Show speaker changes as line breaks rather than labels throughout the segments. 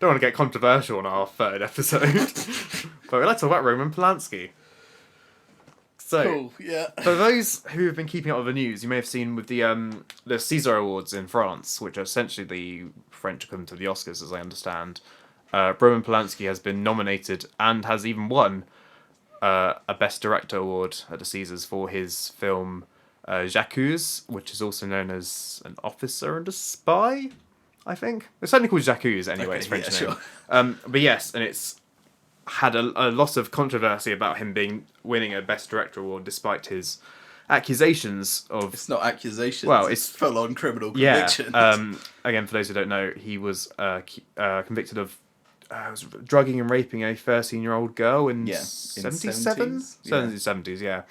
don't want to get controversial on our third episode, but we'd like to talk about Roman Polanski. So,
Cool, yeah.
for those who have been keeping up with the news, you may have seen with the César Awards in France, which are essentially the French equivalent of the Oscars, as I understand. Roman Polanski has been nominated and has even won a Best Director award at the Césars for his film J'accuse, which is also known as An Officer and a Spy, I think. It's certainly called J'accuse anyway, it's French name.
Sure.
But yes, and it's had a lot of controversy about him winning a Best Director award despite his accusations of...
It's not accusations.
Well,
it's full-on criminal
Yeah.
conviction.
Again, for those who don't know, he was convicted of drugging and raping a 13-year-old girl in
Yeah, in
77?
70s, yeah.
70s, yeah.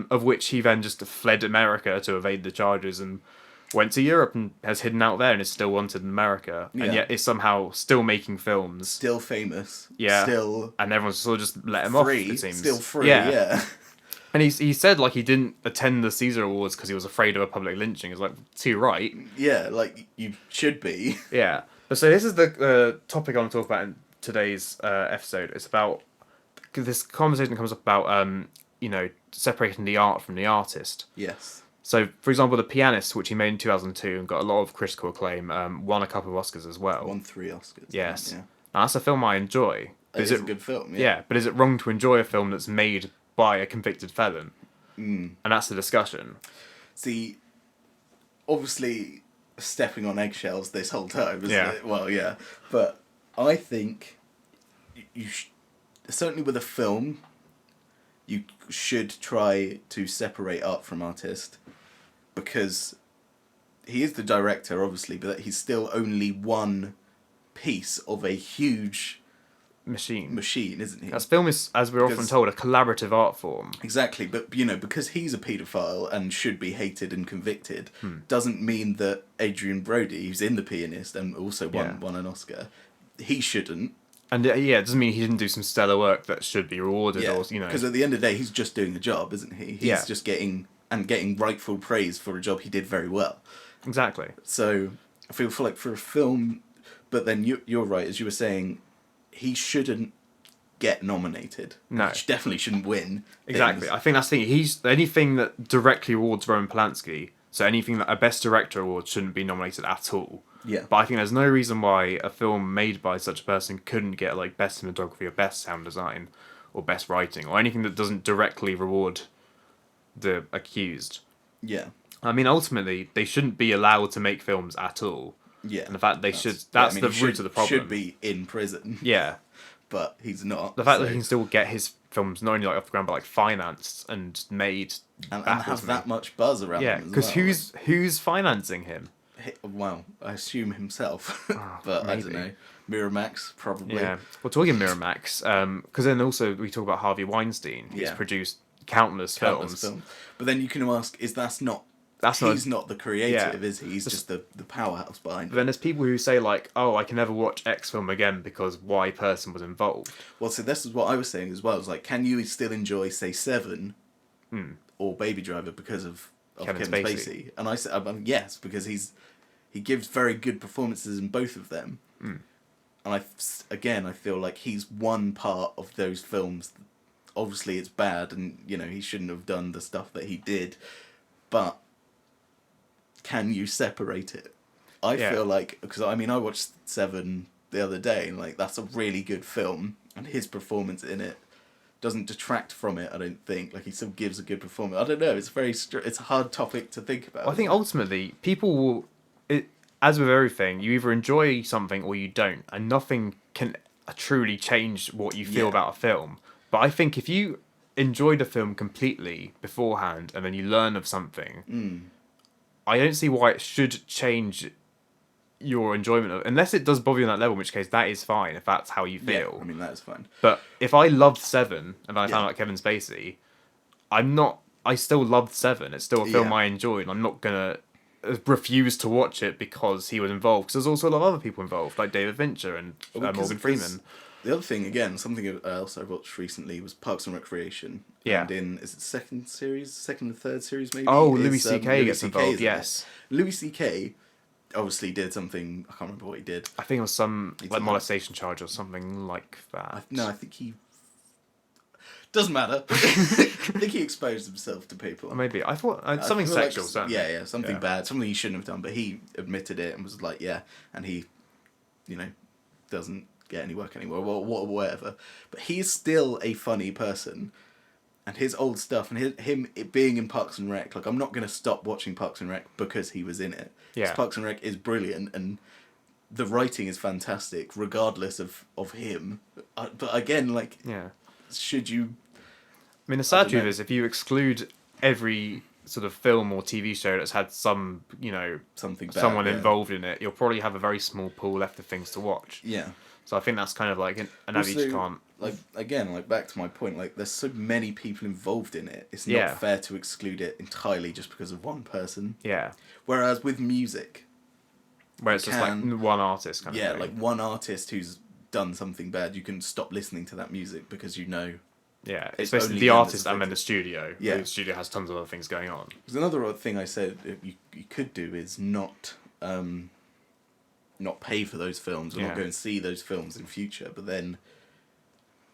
Of which he then just fled America to evade the charges and went to Europe and has hidden out there and is still wanted in America.
Yeah.
And yet is somehow still making films.
Still famous.
Yeah.
Still
And everyone's sort of just let him
free.
off, it seems.
Still free, yeah.
And he said like he didn't attend the César Awards because he was afraid of a public lynching. It's like, too right.
Yeah, like, you should be.
Yeah. So this is the topic I want to talk about in today's episode. It's about... This conversation comes up about, separating the art from the artist.
Yes.
So, for example, The Pianist, which he made in 2002 and got a lot of critical acclaim, won a couple of Oscars as well.
Won 3 Oscars.
Yes.
Yeah.
Now, that's a film I enjoy.
It is a good film,
Yeah, but is it wrong to enjoy a film that's made by a convicted felon? And that's the discussion.
See, obviously, stepping on eggshells this whole time, isn't
Yeah.
it? Well, yeah. But I think certainly with a film, you should try to separate art from artist, because he is the director, obviously, but he's still only one piece of a huge
Machine, isn't
he?
As film is, as we're often told, a collaborative art form.
Exactly, but because he's a paedophile and should be hated and convicted, doesn't mean that Adrian Brody, who's in The Pianist and also won an Oscar, he shouldn't.
And it doesn't mean he didn't do some stellar work that should be rewarded, or
because at the end of the day, he's just doing the job, isn't he? He's just getting rightful praise for a job he did very well.
Exactly.
So I feel like for a film, but then you're right, as you were saying, he shouldn't get nominated.
No.
He definitely shouldn't win.
Exactly.
things.
I think that's the thing. He's anything that directly awards Roman Polanski, so anything that a Best Director award shouldn't be nominated at all.
Yeah.
But I think there's no reason why a film made by such a person couldn't get like Best Cinematography or Best Sound Design or Best Writing or anything that doesn't directly reward the accused.
Yeah.
I mean, ultimately, they shouldn't be allowed to make films at all.
Yeah.
And the fact that's the root of the problem.
Should be in prison.
Yeah.
But he's not.
The fact that he can still get his films not only like off the ground but like financed and made
and have that much buzz around him.
Because who's financing him?
Well, I assume himself,
Oh,
but
maybe.
I don't know. Miramax, probably.
Yeah. Well, talking Miramax, because then also we talk about Harvey Weinstein. He's produced countless films.
But then you can ask, he's not the creative, is he? He's just the powerhouse behind
But then there's people who say like, oh, I can never watch X film again because Y person was involved.
Well, so this is what I was saying as well. It's like, can you still enjoy, say, Seven or Baby Driver because of Kevin Spacey? And I said, yes, because he gives very good performances in both of them. And I feel like he's one part of those films. Obviously, it's bad, and he shouldn't have done the stuff that he did. But can you separate it? I feel like, because I watched Seven the other day, and like that's a really good film, and his performance in it doesn't detract from it. I don't think. Like, he still gives a good performance. I don't know. It's it's a hard topic to think about.
Well, I think ultimately people will. As with everything, you either enjoy something or you don't, and nothing can truly change what you feel about a film. But I think if you enjoy the film completely beforehand and then you learn of something, I don't see why it should change your enjoyment of, unless it does bother you on that level, in which case that is fine if that's how you feel.
Yeah, that is fine.
But if I loved Seven and I found out Kevin Spacey, I still loved Seven. It's still a film I enjoyed. I'm not gonna refuse to watch it because he was involved. Because there's also a lot of other people involved, like David Fincher and Morgan Freeman.
The other thing, again, something else I watched recently was Parks and Recreation.
Yeah.
And is it second and third series maybe?
Oh, Louis C.K. gets involved, yes.
Louis C.K., obviously did something. I can't remember what he did.
I think it was some
He
like
did
molestation charge or something like that.
No, I think he. Doesn't matter. I think he exposed himself to people.
Or maybe I thought something
feel
sexual.
Like,
certainly.
yeah, something bad, something he shouldn't have done. But he admitted it and was like, yeah, and he, doesn't get any work anymore, or whatever. But he's still a funny person, and his old stuff and him being in Parks and Rec. Like, I'm not gonna stop watching Parks and Rec because he was in it.
Yeah,
Parks and Rec is brilliant, and the writing is fantastic, regardless of him. But again, like, should you?
I mean, the sad truth is, if you exclude every sort of film or TV show that's had some,
something bad,
someone involved in it, you'll probably have a very small pool left of things to watch.
Yeah.
So I think that's kind of like an average can't.
Like, again, like, back to my point, like, there's so many people involved in it. It's not fair to exclude it entirely just because of one person.
Yeah.
Whereas with music,
where it's just like one artist kind of thing.
Yeah, like one artist who's done something bad, you can stop listening to that music because
Yeah, it's basically the artist and then the studio.
Yeah.
The studio has tons of other things going on.
There's another odd thing I said you could do is not pay for those films or not go and see those films in future, but then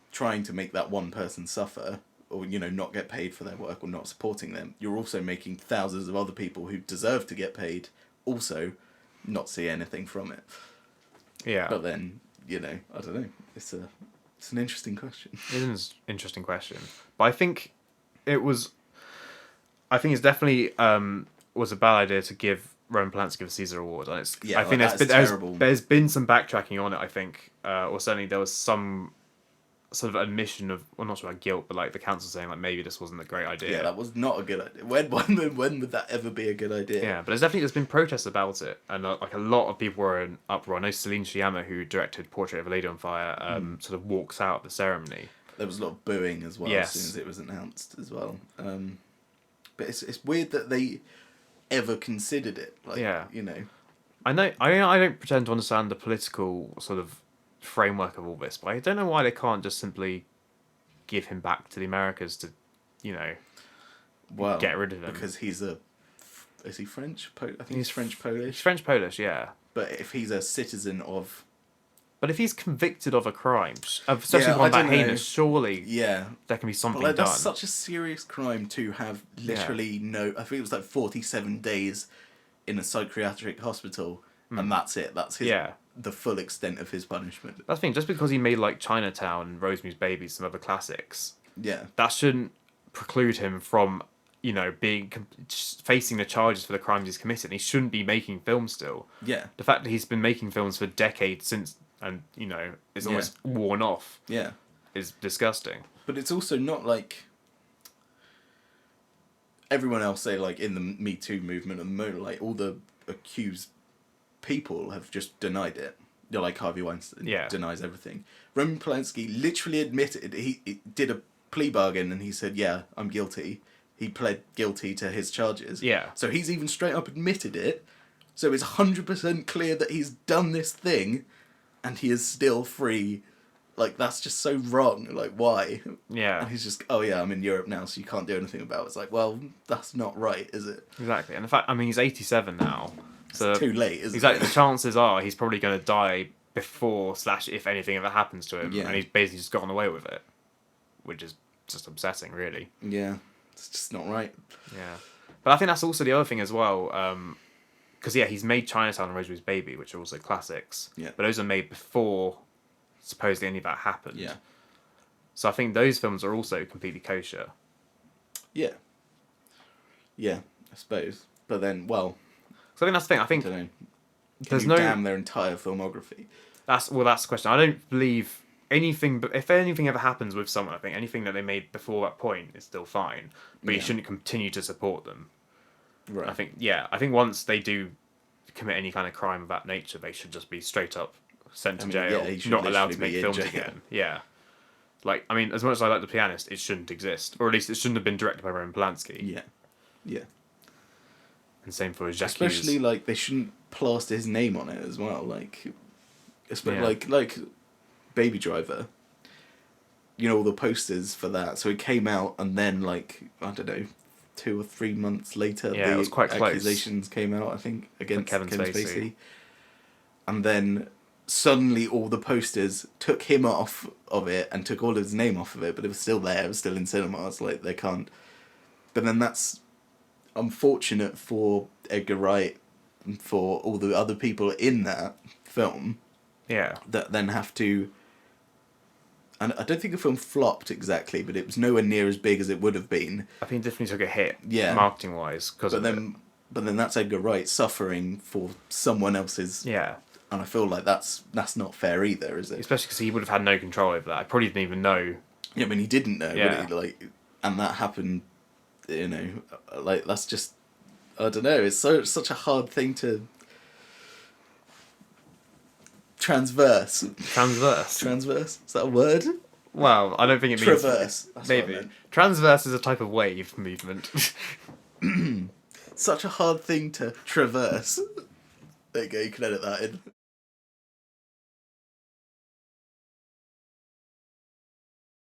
trying to make that one person suffer or, not get paid for their work or not supporting them, you're also making thousands of other people who deserve to get paid also not see anything from it.
Yeah.
But then, I don't know. It's an interesting question.
It is an interesting question. But I think it's definitely was a bad idea to give Roman Polanski the Caesar Award. And I think there's been some backtracking on it, I think. Or certainly there was some sort of admission of, well, not sure about guilt, but like the council saying like maybe this wasn't a great idea.
Yeah, that was not a good idea. When would that ever be a good idea?
Yeah, but there's been protests about it, and like a lot of people were in uproar. I know Celine Sciamma, who directed Portrait of a Lady on Fire, sort of walks out of the ceremony.
There was a lot of booing as well as soon as it was announced as well. But it's weird that they ever considered it. Like,
I don't pretend to understand the political sort of framework of all this, but I don't know why they can't just simply give him back to the Americas to, get rid of him.
Because is he French? I think he's French-Polish.
He's French-Polish, yeah.
But if he's a citizen of...
But if he's convicted of a crime, especially one that heinous, surely there can be something done.
That's such a serious crime to have literally I think it was like 47 days in a psychiatric hospital, and that's it. That's the full extent of his punishment.
That's the thing, just because he made like Chinatown and Rosemary's Baby, some other classics, that shouldn't preclude him from, being facing the charges for the crimes he's committed. He shouldn't be making films still.
Yeah.
The fact that he's been making films for decades since, and it's almost worn off.
Yeah.
Is disgusting.
But it's also not like everyone else say like in the Me Too movement and the moment, like all the accused people have just denied it. Like Harvey Weinstein denies everything. Roman Polanski literally admitted he did a plea bargain and he said, "Yeah, I'm guilty." He pled guilty to his charges.
Yeah.
So he's even straight up admitted it. So it's 100% clear that he's done this thing, and he is still free. Like, that's just so wrong. Like, why?
Yeah.
And he's just, oh yeah, I'm in Europe now, so you can't do anything about it. It's like, well, that's not right, is it?
Exactly. And the fact, he's 87 now. So
it's too late, isn't it?
Exactly. The chances are he's probably going to die before / if anything ever happens to him. Yeah. And he's basically just gotten away with it. Which is just upsetting, really.
Yeah. It's just not right.
Yeah. But I think that's also the other thing as well. Because, he's made Chinatown and Rosemary's Baby, which are also classics.
Yeah.
But those are made before supposedly any of that happened.
Yeah.
So I think those films are also completely kosher.
Yeah. Yeah, I suppose. But then, well...
So I think that's the thing. I think...
I don't know. Can you damn their entire filmography?
That's the question. I don't believe anything... But if anything ever happens with someone, I think anything that they made before that point is still fine. But you shouldn't continue to support them.
Right.
I think once they do commit any kind of crime of that nature, they should just be straight up sent to jail, not allowed to make films again. Yeah. Like, as much as I like The Pianist, it shouldn't exist. Or at least it shouldn't have been directed by Roman Polanski.
Yeah. Yeah.
And same for Jacques
Especially,
Hughes.
like, they shouldn't plaster his name on it as well. Like, like Baby Driver. All the posters for that. So it came out and then, like, I don't know, 2 or 3 months later,
Yeah, it was quite close.
accusations came out, I think, against
Kevin
Kevin
Spacey.
Spacey. And then suddenly all the posters took him off of it and took all of his name off of it, but it was still there, it was still in cinemas, like, they can't... But then that's unfortunate for Edgar Wright and for all the other people in that film.
Yeah.
That then have to... And I don't think the film flopped exactly, but it was nowhere near as big as it would have been.
I think it definitely took a hit,
Yeah.
marketing-wise, because
But then that's Edgar Wright suffering for someone else's...
Yeah.
And I feel like that's not fair either, is it?
Especially because he would have had no control over that. I probably didn't even know.
Yeah, I mean, he didn't know,
Yeah.
would he? Like, and that happened, you know, like, that's just... I don't know, it's such a hard thing to... Transverse. Transverse? Is that a word?
Well, I don't think it means...
Traverse. That's
Maybe.
what I meant.
Transverse is a type of wave movement.
Such a hard thing to traverse. There you go, you can edit that in.